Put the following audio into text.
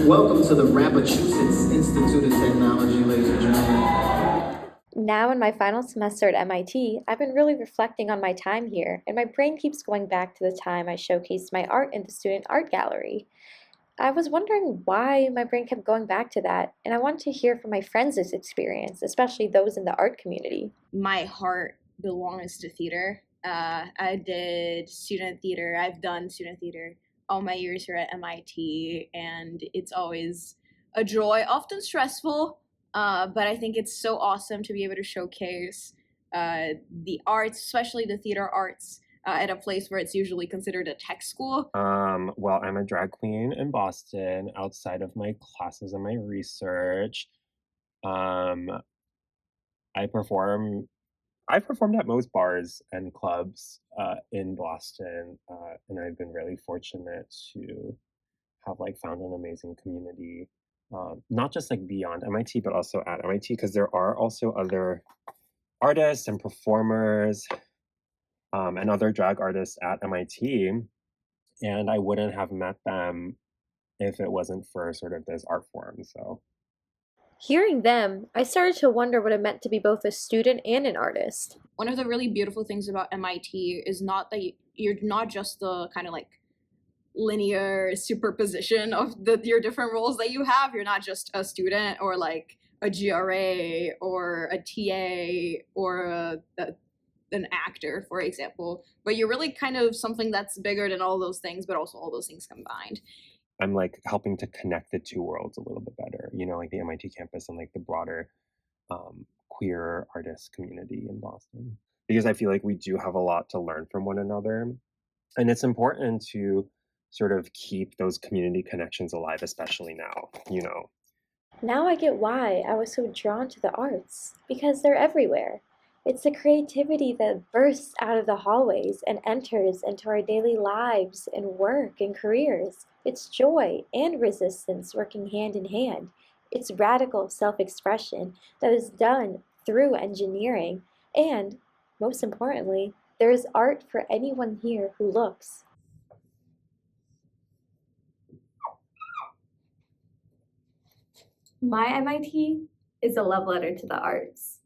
Welcome to the Massachusetts Institute of Technology, ladies and gentlemen. Now, in my final semester at MIT, I've been really reflecting on my time here, and my brain keeps going back to the time I showcased my art in the student art gallery. I was wondering why my brain kept going back to that, and I wanted to hear from my friends' experience, especially those in the art community. My heart belongs to theater. I did student theater. I've done student theater all my years here at MIT, and it's always a joy, often stressful, but I think it's so awesome to be able to showcase the arts, especially the theater arts, at a place where it's usually considered a tech school. Well, I'm a drag queen in Boston outside of my classes and my research. Um, I perform I've performed at most bars and clubs in Boston, and I've been really fortunate to have like found an amazing community, not just like beyond MIT, but also at MIT, because there are also other artists and performers and other drag artists at MIT, and I wouldn't have met them if it wasn't for sort of this art form. So Hearing them, I started to wonder what it meant to be both a student and an artist. One of the really beautiful things about MIT is not that you're not just the kind of like linear superposition of your different roles that you have. You're not just a student or like a GRA or a TA or an actor, for example, but you're really kind of something that's bigger than all those things, but also all those things combined. I'm like helping to connect the two worlds a little bit better, like the MIT campus and like the broader queer artist community in Boston. Because I feel like we do have a lot to learn from one another. And it's important to sort of keep those community connections alive, especially now. Now I get why I was so drawn to the arts, because they're everywhere. It's the creativity that bursts out of the hallways and enters into our daily lives and work and careers. It's joy and resistance working hand in hand. It's radical self expression that is done through engineering. And, most importantly, there is art for anyone here who looks. My MIT is a love letter to the arts.